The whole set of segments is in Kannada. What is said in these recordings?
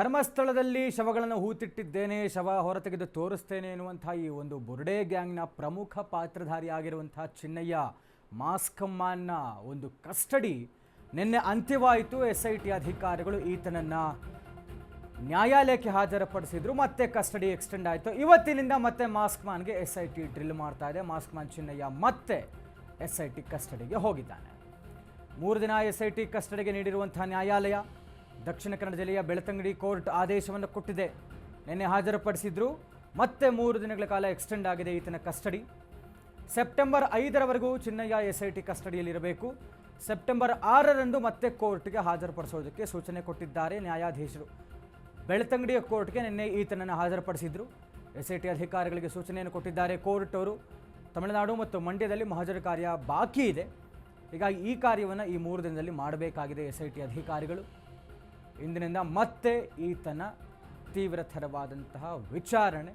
ಧರ್ಮಸ್ಥಳದಲ್ಲಿ ಶವಗಳನ್ನು ಹೂತಿಟ್ಟಿದ್ದೇನೆ, ಶವ ಹೊರತೆಗೆದು ತೋರಿಸ್ತೇನೆ ಎನ್ನುವಂಥ ಈ ಒಂದು ಬುರ್ಡೆ ಗ್ಯಾಂಗ್ನ ಪ್ರಮುಖ ಪಾತ್ರಧಾರಿಯಾಗಿರುವಂಥ ಚಿನ್ನಯ್ಯ ಮಾಸ್ಕಮ್ಮನ ಒಂದು ಕಸ್ಟಡಿ ನಿನ್ನೆ ಅಂತ್ಯವಾಯಿತು. SIT ಅಧಿಕಾರಿಗಳು ಈತನನ್ನು ನ್ಯಾಯಾಲಯಕ್ಕೆ ಹಾಜರುಪಡಿಸಿದ್ರು. ಮತ್ತೆ ಕಸ್ಟಡಿ ಎಕ್ಸ್ಟೆಂಡ್ ಆಯಿತು. ಇವತ್ತಿನಿಂದ ಮತ್ತೆ ಮಾಸ್ಕ್ಮ್ಯಾನ್ಗೆ SIT ಡ್ರಿಲ್ ಮಾಡ್ತಾ ಇದೆ. ಮಾಸ್ಕ್ಮ್ಯಾನ್ ಚಿನ್ನಯ್ಯ ಮತ್ತೆ SIT ಕಸ್ಟಡಿಗೆ ಹೋಗಿದ್ದಾನೆ. 3 ದಿನ SIT ಕಸ್ಟಡಿಗೆ ನೀಡಿರುವಂಥ ನ್ಯಾಯಾಲಯ ದಕ್ಷಿಣ ಕನ್ನಡ ಜಿಲ್ಲೆಯ ಬೆಳ್ತಂಗಡಿ ಕೋರ್ಟ್ ಆದೇಶವನ್ನು ಕೊಟ್ಟಿದೆ. ನಿನ್ನೆ ಹಾಜರುಪಡಿಸಿದ್ರು. ಮತ್ತೆ 3 ದಿನಗಳ ಕಾಲ ಎಕ್ಸ್ಟೆಂಡ್ ಆಗಿದೆ ಈತನ ಕಸ್ಟಡಿ. ಸೆಪ್ಟೆಂಬರ್ 5ರವರೆಗೂ ಚಿನ್ನಯ್ಯ SIT ಕಸ್ಟಡಿಯಲ್ಲಿರಬೇಕು. ಸೆಪ್ಟೆಂಬರ್ 6ರಂದು ಮತ್ತೆ ಕೋರ್ಟ್ಗೆ ಹಾಜರುಪಡಿಸೋದಕ್ಕೆ ಸೂಚನೆ ಕೊಟ್ಟಿದ್ದಾರೆ ನ್ಯಾಯಾಧೀಶರು. ಬೆಳ್ತಂಗಡಿಯ ಕೋರ್ಟ್ಗೆ ನಿನ್ನೆ ಈತನನ್ನು ಹಾಜರುಪಡಿಸಿದ್ರು. SIT ಅಧಿಕಾರಿಗಳಿಗೆ ಸೂಚನೆಯನ್ನು ಕೊಟ್ಟಿದ್ದಾರೆ ಕೋರ್ಟ್ ಅವರು. ತಮಿಳುನಾಡು ಮತ್ತು ಮಂಡ್ಯದಲ್ಲಿ ಮಹಜರು ಕಾರ್ಯ ಬಾಕಿ ಇದೆ. ಹೀಗಾಗಿ ಈ ಕಾರ್ಯವನ್ನು ಈ 3 ದಿನದಲ್ಲಿ ಮಾಡಬೇಕಾಗಿದೆ SIT ಅಧಿಕಾರಿಗಳು. ಇಂದಿನಿಂದ ಮತ್ತೆ ಈತನ ತೀವ್ರತರವಾದಂತಹ ವಿಚಾರಣೆ.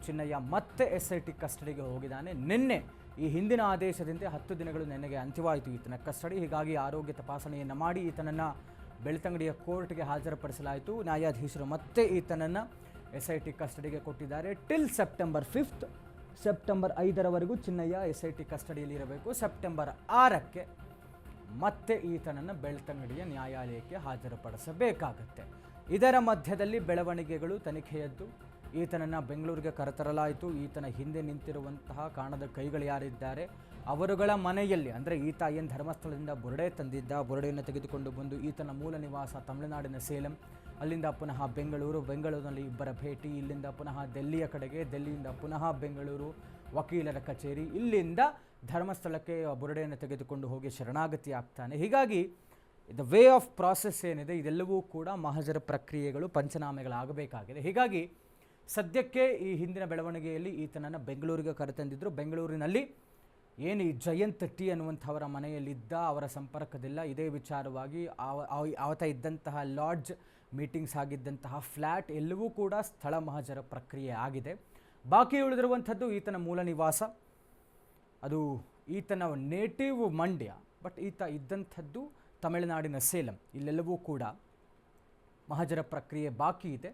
ಚಿನ್ನಯ್ಯ ಮತ್ತೆ SIT ಕಸ್ಟಡಿಗೆ ಹೋಗಿದ್ದಾನೆ. ನಿನ್ನೆ ಈ ಹಿಂದಿನ ಆದೇಶದಿಂದ 10 ದಿನಗಳು ನಿನ್ನೆಗೆ ಅಂತ್ಯವಾಯಿತು ಈತನ ಕಸ್ಟಡಿ. ಹೀಗಾಗಿ ಆರೋಗ್ಯ ತಪಾಸಣೆಯನ್ನು ಮಾಡಿ ಈತನನ್ನು ಬೆಳ್ತಂಗಡಿಯ ಕೋರ್ಟ್ಗೆ ಹಾಜರುಪಡಿಸಲಾಯಿತು. ನ್ಯಾಯಾಧೀಶರು ಮತ್ತೆ ಈತನನ್ನು SIT ಕಸ್ಟಡಿಗೆ ಕೊಟ್ಟಿದ್ದಾರೆ. ಟಿಲ್ ಸೆಪ್ಟೆಂಬರ್ 5th, ಸೆಪ್ಟೆಂಬರ್ 5ರವರೆಗೂ ಚಿನ್ನಯ್ಯ SIT ಕಸ್ಟಡಿಯಲ್ಲಿ ಇರಬೇಕು. ಸೆಪ್ಟೆಂಬರ್ 6ಕ್ಕೆ ಮತ್ತೆ ಈತನನ್ನು ಬೆಳ್ತಂಗಡಿಯ ನ್ಯಾಯಾಲಯಕ್ಕೆ ಹಾಜರುಪಡಿಸಬೇಕಾಗತ್ತೆ. ಇದರ ಮಧ್ಯದಲ್ಲಿ ಬೆಳವಣಿಗೆಗಳು ತನಿಖೆಯದ್ದು. ಈತನನ್ನು ಬೆಂಗಳೂರಿಗೆ ಕರೆತರಲಾಯಿತು. ಈತನ ಹಿಂದೆ ನಿಂತಿರುವಂತಹ ಕಾಣದ ಕೈಗಳು ಯಾರಿದ್ದಾರೆ ಅವರುಗಳ ಮನೆಯಲ್ಲಿ, ಅಂದರೆ ಈತ ಏನು ಧರ್ಮಸ್ಥಳದಿಂದ ಬುರ್ಡೆ ತಂದಿದ್ದ, ಬುರ್ಡೆಯನ್ನು ತೆಗೆದುಕೊಂಡು ಬಂದು ಈತನ ಮೂಲ ನಿವಾಸ ತಮಿಳುನಾಡಿನ ಸೇಲಂ, ಅಲ್ಲಿಂದ ಪುನಃ ಬೆಂಗಳೂರಿನಲ್ಲಿ ಇಬ್ಬರ ಭೇಟಿ, ಇಲ್ಲಿಂದ ಪುನಃ ದೆಲ್ಲಿಯ ಕಡೆಗೆ, ದೆಲ್ಲಿಯಿಂದ ಪುನಃ ಬೆಂಗಳೂರು ವಕೀಲರ ಕಚೇರಿ, ಇಲ್ಲಿಂದ ಧರ್ಮಸ್ಥಳಕ್ಕೆ ಬುರ್ಡೆಯನ್ನು ತೆಗೆದುಕೊಂಡು ಹೋಗಿ ಶರಣಾಗತಿ ಆಗ್ತಾನೆ. ಹೀಗಾಗಿ ದ ವೇ ಆಫ್ ಪ್ರಾಸೆಸ್ ಏನಿದೆ ಇದೆಲ್ಲವೂ ಕೂಡ ಮಹಜರ ಪ್ರಕ್ರಿಯೆಗಳು, ಪಂಚನಾಮೆಗಳಾಗಬೇಕಾಗಿದೆ. ಹೀಗಾಗಿ ಸದ್ಯಕ್ಕೆ ಈ ಹಿಂದಿನ ಬೆಳವಣಿಗೆಯಲ್ಲಿ ಈತನನ್ನು ಬೆಂಗಳೂರಿಗೆ ಕರೆತಂದಿದ್ದರು. ಬೆಂಗಳೂರಿನಲ್ಲಿ ಏನು ಈ ಜಯಂತ್ ಟಿ ಅನ್ನುವಂಥವರ ಮನೆಯಲ್ಲಿದ್ದ, ಅವರ ಸಂಪರ್ಕದಿಲ್ಲ. ಇದೇ ವಿಚಾರವಾಗಿ ಆವತ್ತ ಇದ್ದಂತಹ ಲಾಡ್ಜ್, ಮೀಟಿಂಗ್ಸ್ ಆಗಿದ್ದಂತಹ ಫ್ಲ್ಯಾಟ್ ಎಲ್ಲವೂ ಕೂಡ ಸ್ಥಳ ಮಹಜರ ಪ್ರಕ್ರಿಯೆ ಆಗಿದೆ. ಬಾಕಿ ಉಳಿದಿರುವಂಥದ್ದು ಈತನ ಮೂಲ ನಿವಾಸ, ಅದು ಈತನ ನೇಟಿವ್ ಮಂಡ್ಯ, ಬಟ್ ಈತ ಇದ್ದಂಥದ್ದು ತಮಿಳುನಾಡಿನ ಸೇಲಂ. ಇಲ್ಲೆಲ್ಲವೂ ಕೂಡ ಮಹಜರ ಪ್ರಕ್ರಿಯೆ ಬಾಕಿ ಇದೆ.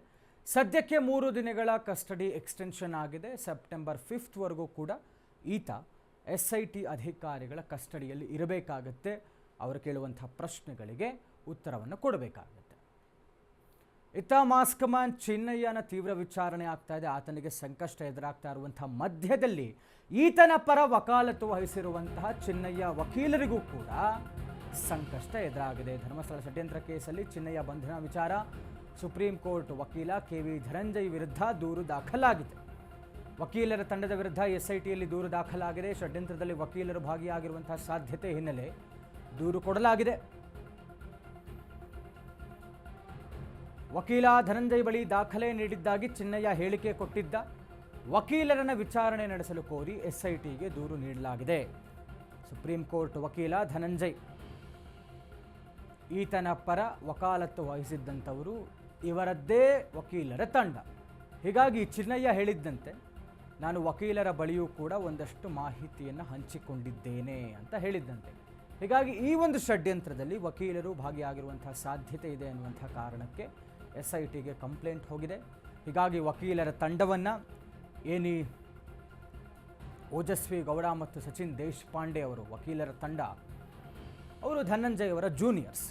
ಸದ್ಯಕ್ಕೆ 3 ದಿನಗಳ ಕಸ್ಟಡಿ ಎಕ್ಸ್ಟೆನ್ಷನ್ ಆಗಿದೆ. ಸೆಪ್ಟೆಂಬರ್ 5ಥವರೆಗೂ ಕೂಡ ಈತ SIT ಅಧಿಕಾರಿಗಳ ಕಸ್ಟಡಿಯಲ್ಲಿ ಇರಬೇಕಾಗತ್ತೆ. ಅವರು ಕೇಳುವಂಥ ಪ್ರಶ್ನೆಗಳಿಗೆ ಉತ್ತರವನ್ನು ಕೊಡಬೇಕಾಗತ್ತೆ. ಇತ್ತ ಮಾಸ್ಕಮ್ಯಾನ್ ಚಿನ್ನಯ್ಯನ ತೀವ್ರ ವಿಚಾರಣೆ ಆಗ್ತಾ ಇದೆ. ಆತನಿಗೆ ಸಂಕಷ್ಟ ಎದುರಾಗ್ತಾ ಇರುವಂಥ ಮಧ್ಯದಲ್ಲಿ ಈತನ ಪರ ವಕಾಲತ್ತು ವಹಿಸಿರುವಂತಹ ಚಿನ್ನಯ್ಯ ವಕೀಲರಿಗೂ ಕೂಡ ಸಂಕಷ್ಟ ಎದುರಾಗಿದೆ. ಧರ್ಮಸ್ಥಳ ಷಡ್ಯಂತ್ರ ಕೇಸಲ್ಲಿ ಚಿನ್ನಯ್ಯ ಬಂಧನ ವಿಚಾರ ಸುಪ್ರೀಂ ಕೋರ್ಟ್ ವಕೀಲ KV ಧನಂಜಯ್ ವಿರುದ್ಧ ದೂರು ದಾಖಲಾಗಿದೆ. ವಕೀಲರ ತಂಡದ ವಿರುದ್ಧ SITಯಲ್ಲಿ ದೂರು ದಾಖಲಾಗಿದೆ. ಷಡ್ಯಂತ್ರದಲ್ಲಿ ವಕೀಲರು ಭಾಗಿಯಾಗಿರುವಂತಹ ಸಾಧ್ಯತೆ ಹಿನ್ನೆಲೆ ದೂರು ಕೊಡಲಾಗಿದೆ. ವಕೀಲ ಧನಂಜಯ್ ಬಳಿ ದಾಖಲೆ ನೀಡಿದ್ದಾಗಿ ಚಿನ್ನಯ್ಯ ಹೇಳಿಕೆ ಕೊಟ್ಟಿದ್ದ. ವಕೀಲರನ್ನ ವಿಚಾರಣೆ ನಡೆಸಲು ಕೋರಿ SITಗೆ ದೂರು ನೀಡಲಾಗಿದೆ. ಸುಪ್ರೀಂ ಕೋರ್ಟ್ ವಕೀಲ ಧನಂಜಯ್, ಈತನ ಪರ ವಕಾಲತ್ತು ವಹಿಸಿದ್ದಂಥವರು ಇವರದ್ದೇ ವಕೀಲರ ತಂಡ. ಹೀಗಾಗಿ ಚಿನ್ನಯ್ಯ ಹೇಳಿದ್ದಂತೆ ನಾನು ವಕೀಲರ ಬಳಿಯೂ ಕೂಡ ಒಂದಷ್ಟು ಮಾಹಿತಿಯನ್ನು ಹಂಚಿಕೊಂಡಿದ್ದೇನೆ ಅಂತ ಹೇಳಿದ್ದಂತೆ. ಹೀಗಾಗಿ ಈ ಒಂದು ಷಡ್ಯಂತ್ರದಲ್ಲಿ ವಕೀಲರು ಭಾಗಿಯಾಗಿರುವಂಥ ಸಾಧ್ಯತೆ ಇದೆ ಅನ್ನುವಂಥ ಕಾರಣಕ್ಕೆ SITಗೆ ಕಂಪ್ಲೇಂಟ್ ಹೋಗಿದೆ. ಹೀಗಾಗಿ ವಕೀಲರ ತಂಡವನ್ನು ಏನಿ ಓಜಸ್ವಿ ಗೌಡ ಮತ್ತು ಸಚಿನ್ ದೇಶಪಾಂಡೆ ಅವರು, ವಕೀಲರ ತಂಡ, ಅವರು ಧನಂಜಯ್ ಅವರ ಜೂನಿಯರ್ಸ್,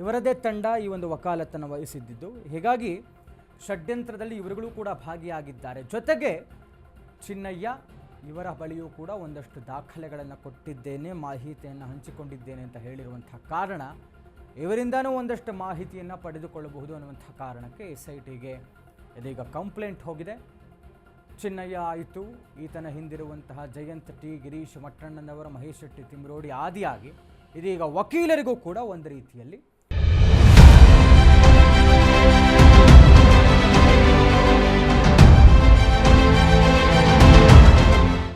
ಇವರದೇ ತಂಡ ಈ ಒಂದು ವಕಾಲತ್ತನ್ನು ವಹಿಸಿದ್ದು. ಹೀಗಾಗಿ ಷಡ್ಯಂತ್ರದಲ್ಲಿ ಇವರುಗಳು ಕೂಡ ಭಾಗಿಯಾಗಿದ್ದಾರೆ. ಜೊತೆಗೆ ಚಿನ್ನಯ್ಯ ಇವರ ಬಳಿಯೂ ಕೂಡ ಒಂದಷ್ಟು ದಾಖಲೆಗಳನ್ನು ಕೊಟ್ಟಿದ್ದೇನೆ, ಮಾಹಿತಿಯನ್ನು ಹಂಚಿಕೊಂಡಿದ್ದೇನೆ ಅಂತ ಹೇಳಿರುವಂಥ ಕಾರಣ ಇವರಿಂದನೂ ಒಂದಷ್ಟು ಮಾಹಿತಿಯನ್ನು ಪಡೆದುಕೊಳ್ಳಬಹುದು ಅನ್ನುವಂಥ ಕಾರಣಕ್ಕೆ SITಗೆ ಇದೀಗ ಕಂಪ್ಲೇಂಟ್ ಹೋಗಿದೆ. ಚಿನ್ನಯ್ಯ ಆಯಿತು, ಈತನ ಹಿಂದಿರುವಂತಹ ಜಯಂತ್ ಟಿ, ಗಿರೀಶ್ ಮಟ್ಟಣ್ಣನವರ, ಮಹೇಶ್ ಶೆಟ್ಟಿ ತಿಮ್ರೋಡಿ ಆದಿಯಾಗಿ ಇದೀಗ ವಕೀಲರಿಗೂ ಕೂಡ ಒಂದು ರೀತಿಯಲ್ಲಿ